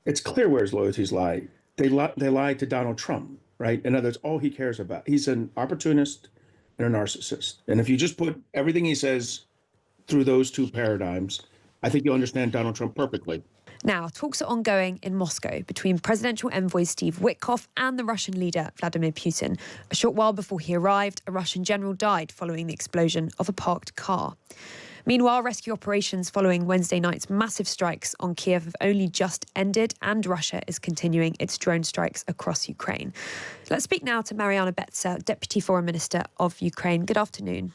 It's clear where his loyalties lie. They lied to Donald Trump, right? In other words, all he cares about. He's an opportunist and a narcissist. And if you just put everything he says through those two paradigms, I think you'll understand Donald Trump perfectly. Now, talks are ongoing in Moscow between presidential envoy Steve Witkoff and the Russian leader Vladimir Putin. A short while before he arrived, a Russian general died following the explosion of a parked car. Meanwhile, rescue operations following Wednesday night's massive strikes on Kiev have only just ended, and Russia is continuing its drone strikes across Ukraine. Let's speak now to Mariana Betsa, Deputy Foreign Minister of Ukraine. Good afternoon.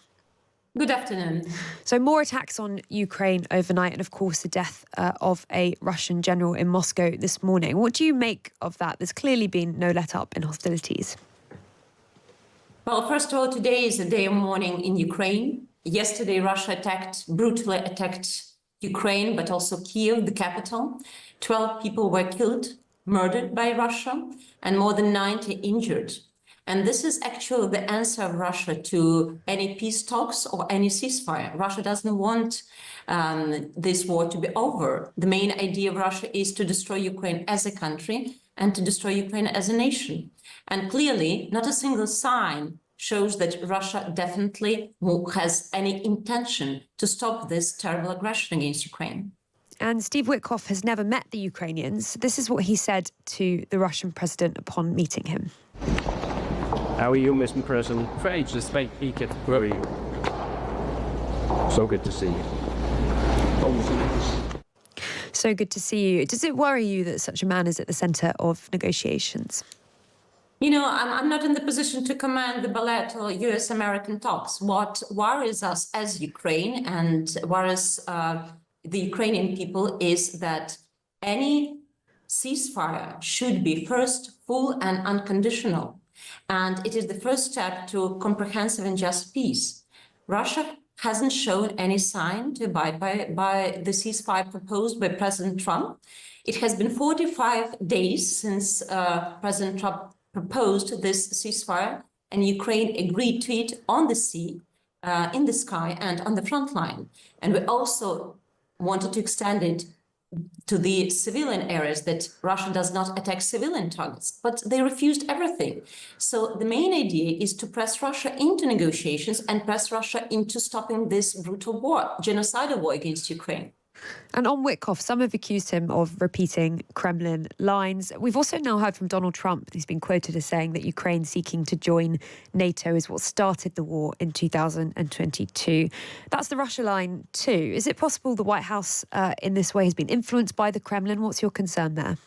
Good afternoon. So more attacks on Ukraine overnight and, of course, the death of a Russian general in Moscow this morning. What do you make of that? There's clearly been no let-up in hostilities. Well, first of all, today is a day of mourning in Ukraine. Yesterday, Russia brutally attacked Ukraine, but also Kiev, the capital. 12 people were killed, murdered by Russia, and more than 90 injured. And this is actually the answer of Russia to any peace talks or any ceasefire. Russia doesn't want this war to be over. The main idea of Russia is to destroy Ukraine as a country and to destroy Ukraine as a nation. And clearly, not a single sign shows that Russia definitely has any intention to stop this terrible aggression against Ukraine. And Steve Witkoff has never met the Ukrainians. This is what he said to the Russian president upon meeting him. How are you, Mr. President? Where are you? So good to see you. So good to see you. Does it worry you that such a man is at the centre of negotiations? You know, I'm not in the position to command the bilateral US-American talks. What worries us as Ukraine and worries the Ukrainian people is that any ceasefire should be first full and unconditional. And it is the first step to comprehensive and just peace. Russia hasn't shown any sign to abide by the ceasefire proposed by President Trump. It has been 45 days since President Trump proposed this ceasefire, and Ukraine agreed to it on the sea, in the sky, and on the front line. And we also wanted to extend it to the civilian areas, that Russia does not attack civilian targets, but they refused everything. So the main idea is to press Russia into negotiations and press Russia into stopping this brutal war, genocidal war against Ukraine. And on Witkoff, some have accused him of repeating Kremlin lines. We've also now heard from Donald Trump. He's been quoted as saying that Ukraine seeking to join NATO is what started the war in 2022. That's the Russia line too. Is it possible the White House in this way has been influenced by the Kremlin? What's your concern there?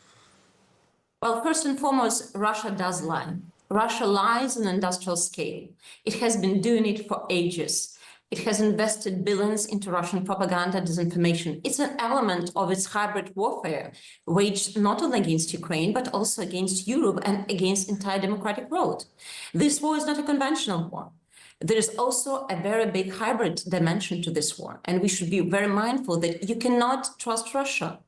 Well, first and foremost, Russia does lie. Russia lies on an industrial scale. It has been doing it for ages. It has invested billions into Russian propaganda, disinformation. It's an element of its hybrid warfare, waged not only against Ukraine, but also against Europe and against the entire democratic world. This war is not a conventional war. There is also a very big hybrid dimension to this war, and we should be very mindful that you cannot trust Russia.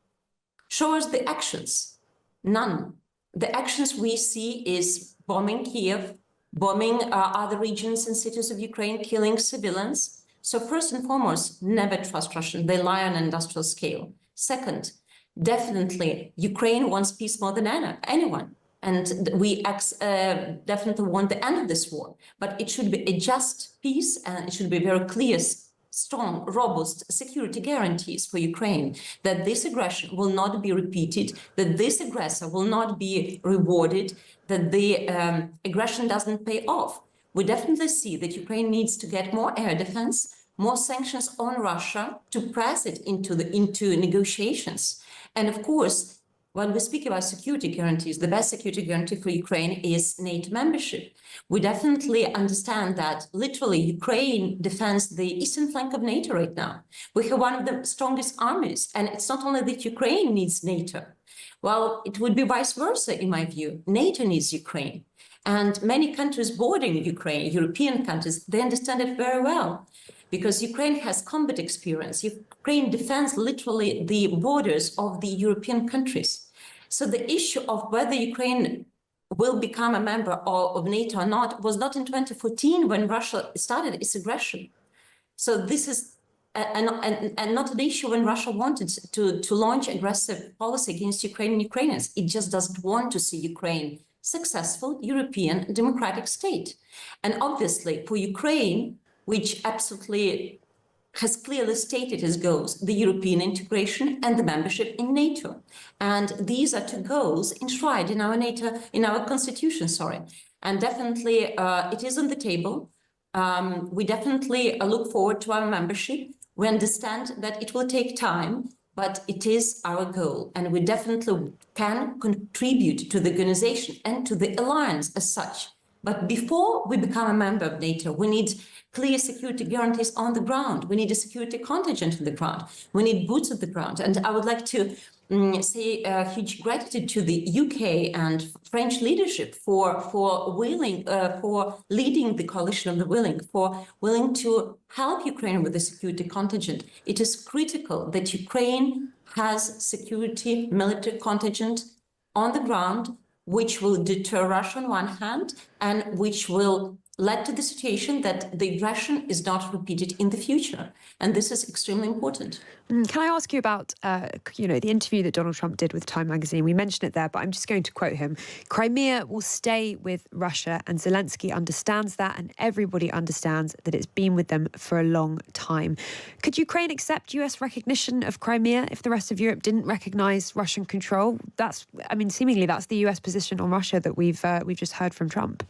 Show us the actions. None. The actions we see is bombing Kiev, bombing other regions and cities of Ukraine, killing civilians. So first and foremost, never trust Russia. They lie on an industrial scale. Second, definitely Ukraine wants peace more than anyone. And we definitely want the end of this war. But it should be a just peace, and it should be very clear, strong, robust security guarantees for Ukraine that this aggression will not be repeated, that this aggressor will not be rewarded, that the aggression doesn't pay off. We definitely see that Ukraine needs to get more air defense, more sanctions on Russia to press it into negotiations. And of course, when we speak about security guarantees, the best security guarantee for Ukraine is NATO membership. We definitely understand that literally Ukraine defends the eastern flank of NATO right now. We have one of the strongest armies, and it's not only that Ukraine needs NATO. Well, it would be vice versa, in my view. NATO needs Ukraine. And many countries bordering Ukraine, European countries, they understand it very well, because Ukraine has combat experience. Ukraine defends literally the borders of the European countries. So the issue of whether Ukraine will become a member of NATO or not was not in 2014 when Russia started its aggression. So this is and not an issue when Russia wanted to launch aggressive policy against Ukraine and Ukrainians. It just doesn't want to see Ukraine successful European democratic state. And obviously for Ukraine, which absolutely has clearly stated as goals the European integration and the membership in NATO. And these are two goals enshrined in our constitution, sorry. And definitely it is on the table. We definitely look forward to our membership. We understand that it will take time, but it is our goal. And we definitely can contribute to the organization and to the alliance as such. But before we become a member of NATO, we need clear security guarantees on the ground. We need a security contingent on the ground. We need boots on the ground. And I would like to say a huge gratitude to the UK and French leadership for leading the coalition of the willing, for willing to help Ukraine with the security contingent. It is critical that Ukraine has security military contingent on the ground, which will deter Russia on one hand, and which will lead to the situation that the aggression is not repeated in the future. And this is extremely important. Can I ask you about, the interview that Donald Trump did with Time magazine? We mentioned it there, but I'm just going to quote him. Crimea will stay with Russia, and Zelensky understands that, and everybody understands that it's been with them for a long time. Could Ukraine accept US recognition of Crimea if the rest of Europe didn't recognize Russian control? Seemingly that's the US position on Russia that we've just heard from Trump.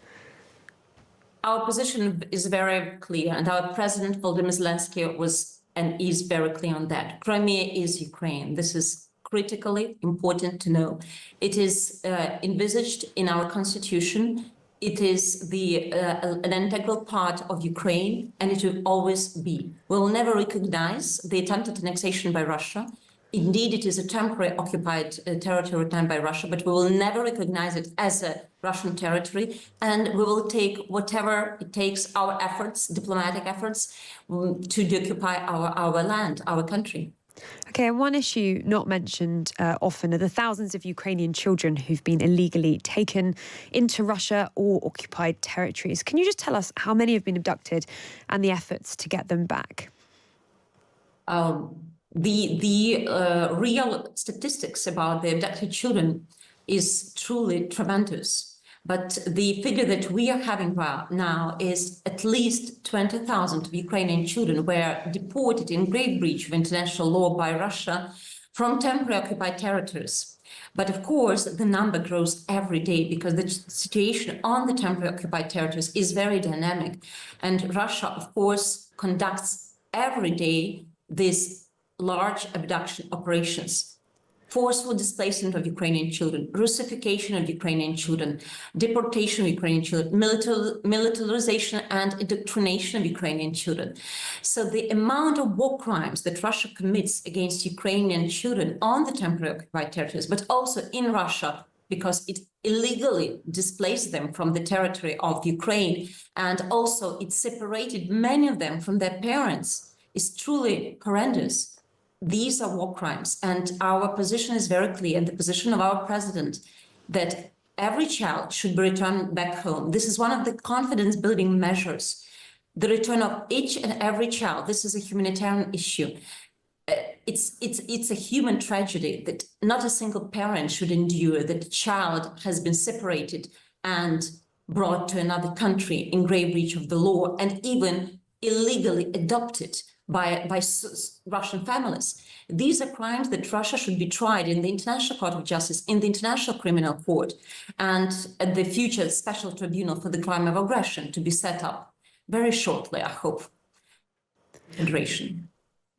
Our position is very clear, and our President Volodymyr Zelensky was and is very clear on that. Crimea is Ukraine. This is critically important to know. It is envisaged in our constitution. It is an integral part of Ukraine, and it will always be. We will never recognize the attempted annexation by Russia. Indeed, it is a temporary occupied territory retained by Russia, but we will never recognize it as a Russian territory, and we will take whatever it takes, our efforts, diplomatic efforts, to deoccupy our land, our country. Okay, and one issue not mentioned often are the thousands of Ukrainian children who've been illegally taken into Russia or occupied territories. Can you just tell us how many have been abducted and the efforts to get them back? The real statistics about the abducted children is truly tremendous. But the figure that we are having right now is at least 20,000 of Ukrainian children were deported in grave breach of international law by Russia from temporary occupied territories. But of course, the number grows every day because the situation on the temporary occupied territories is very dynamic. And Russia, of course, conducts every day these large abduction operations, forceful displacement of Ukrainian children, Russification of Ukrainian children, deportation of Ukrainian children, militarization and indoctrination of Ukrainian children. So the amount of war crimes that Russia commits against Ukrainian children on the temporary occupied territories, but also in Russia, because it illegally displaced them from the territory of Ukraine, and also it separated many of them from their parents, is truly horrendous. These are war crimes, and our position is very clear, the position of our president, that every child should be returned back home. This is one of the confidence-building measures. The return of each and every child, this is a humanitarian issue. It's a human tragedy that not a single parent should endure, that a child has been separated and brought to another country in grave breach of the law, and even illegally adopted by Russian families. These are crimes that Russia should be tried in the International Court of Justice, in the International Criminal Court, and at the future special tribunal for the crime of aggression to be set up very shortly, I hope. Federation.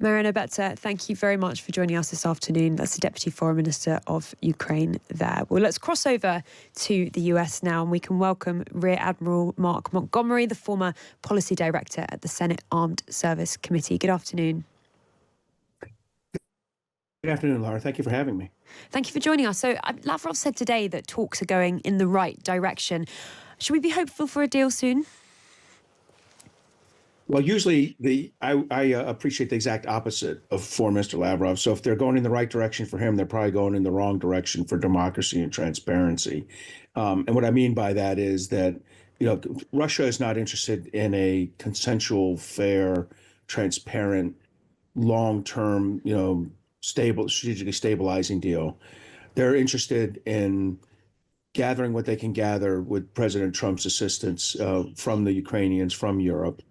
Marina Betsa, thank you very much for joining us this afternoon. That's the Deputy Foreign Minister of Ukraine there. Well, let's cross over to the US now, and we can welcome Rear Admiral Mark Montgomery, the former Policy Director at the Senate Armed Service Committee. Good afternoon. Good afternoon, Laura. Thank you for having me. Thank you for joining us. So Lavrov said today that talks are going in the right direction. Should we be hopeful for a deal soon? Well, usually I appreciate the exact opposite of Foreign Minister Lavrov. So if they're going in the right direction for him, they're probably going in the wrong direction for democracy and transparency. And what I mean by that is that, Russia is not interested in a consensual, fair, transparent long-term, strategically stabilizing deal. They're interested in gathering what they can gather with President Trump's assistance from the Ukrainians, from Europe.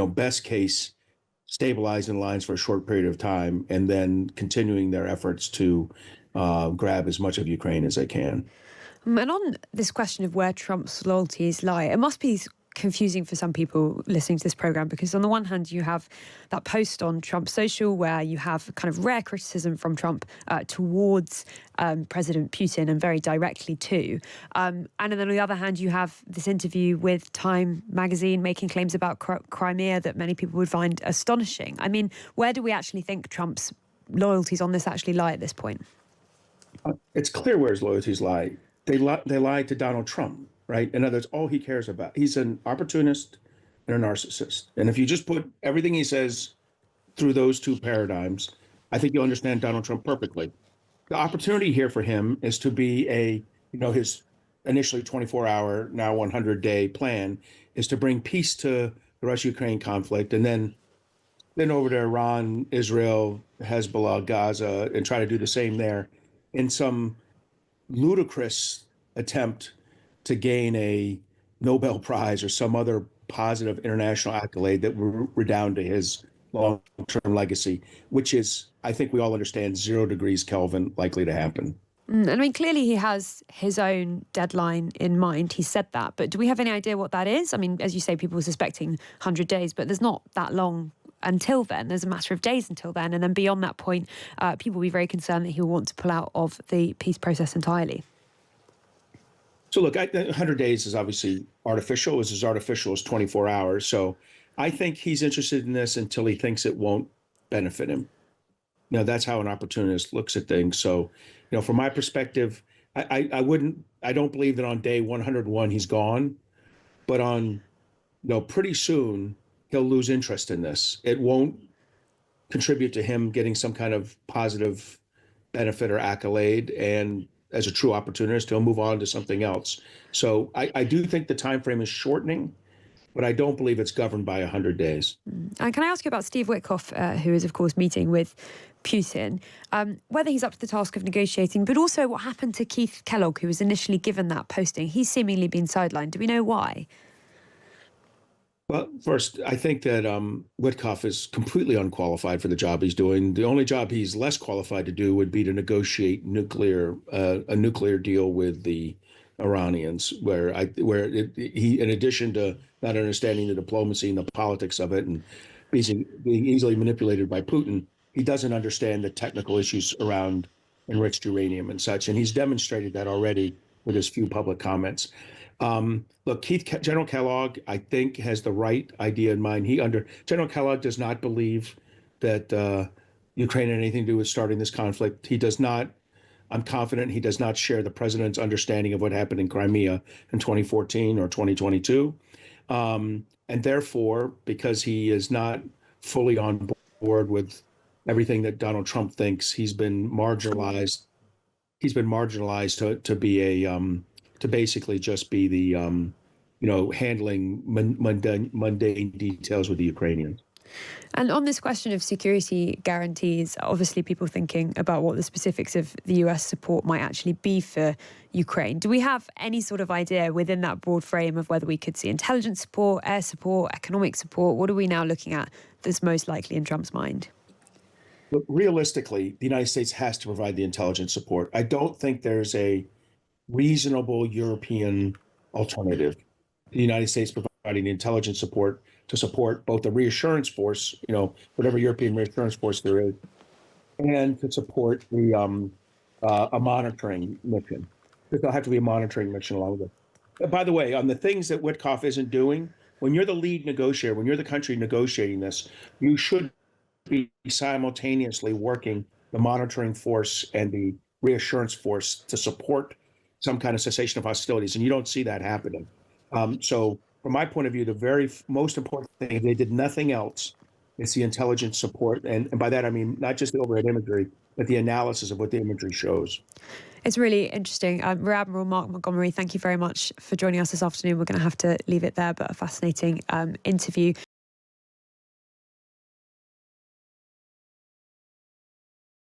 Best case, stabilizing lines for a short period of time, and then continuing their efforts to grab as much of Ukraine as they can. And on this question of where Trump's loyalties lie, it must be confusing for some people listening to this program, because on the one hand you have that post on Trump social where you have kind of rare criticism from Trump towards President Putin, and very directly too, and then on the other hand you have this interview with Time magazine making claims about Crimea that many people would find astonishing. I mean, where do we actually think Trump's loyalties on this actually lie at this point? It's clear where his loyalties lie. They lied to Donald Trump, right? In other words, all he cares about. He's an opportunist and a narcissist. And if you just put everything he says through those two paradigms, I think you'll understand Donald Trump perfectly. The opportunity here for him is to be his initially 24-hour, now 100-day plan is to bring peace to the Russia-Ukraine conflict, and then over to Iran, Israel, Hezbollah, Gaza, and try to do the same there in some ludicrous attempt to gain a Nobel Prize or some other positive international accolade that will redound to his long-term legacy, which is, I think we all understand, 0 degrees Kelvin likely to happen. And I mean, clearly he has his own deadline in mind. He said that. But do we have any idea what that is? I mean, as you say, people were suspecting 100 days, but there's not that long until then. There's a matter of days until then. And then beyond that point, people will be very concerned that he'll want to pull out of the peace process entirely. So look, 100 days is obviously artificial. It's as artificial as 24 hours. So I think he's interested in this until he thinks it won't benefit him. That's how an opportunist looks at things. So, from my perspective, I don't believe that on day 101 he's gone, but on, pretty soon he'll lose interest in this. It won't contribute to him getting some kind of positive benefit or accolade, and as a true opportunist, he'll move on to something else. So I do think the time frame is shortening, but I don't believe it's governed by 100 days. And can I ask you about Steve Witkoff, who is, of course, meeting with Putin, whether he's up to the task of negotiating, but also what happened to Keith Kellogg, who was initially given that posting? He's seemingly been sidelined. Do we know why? Well, first, I think that Witkoff is completely unqualified for the job he's doing. The only job he's less qualified to do would be to negotiate a nuclear deal with the Iranians, where he, in addition to not understanding the diplomacy and the politics of it and being easily manipulated by Putin, he doesn't understand the technical issues around enriched uranium and such. And he's demonstrated that already with his few public comments. Look, General Kellogg, I think, has the right idea in mind. General Kellogg does not believe that Ukraine had anything to do with starting this conflict. He does not. I'm confident he does not share the president's understanding of what happened in Crimea in 2014 or 2022. And therefore, because he is not fully on board with everything that Donald Trump thinks, he's been marginalized. He's been marginalized to be to basically just be the handling mundane details with the Ukrainians. And on this question of security guarantees, obviously people thinking about what the specifics of the US support might actually be for Ukraine. Do we have any sort of idea within that broad frame of whether we could see intelligence support, air support, economic support? What are we now looking at that's most likely in Trump's mind? Look, realistically, the United States has to provide the intelligence support. I don't think there's a reasonable European alternative. The United States providing the intelligence support to support both the reassurance force, whatever European reassurance force there is, and to support the a monitoring mission. There'll have to be a monitoring mission along with it. By the way, on the things that Witkoff isn't doing, when you're the lead negotiator, when you're the country negotiating this, you should be simultaneously working the monitoring force and the reassurance force to support some kind of cessation of hostilities, and you don't see that happening. So from my point of view, the very most important thing, if they did nothing else, is the intelligence support. And by that, I mean not just the overhead imagery, but the analysis of what the imagery shows. It's really interesting. Rear Admiral Mark Montgomery, thank you very much for joining us this afternoon. We're going to have to leave it there, but a fascinating interview.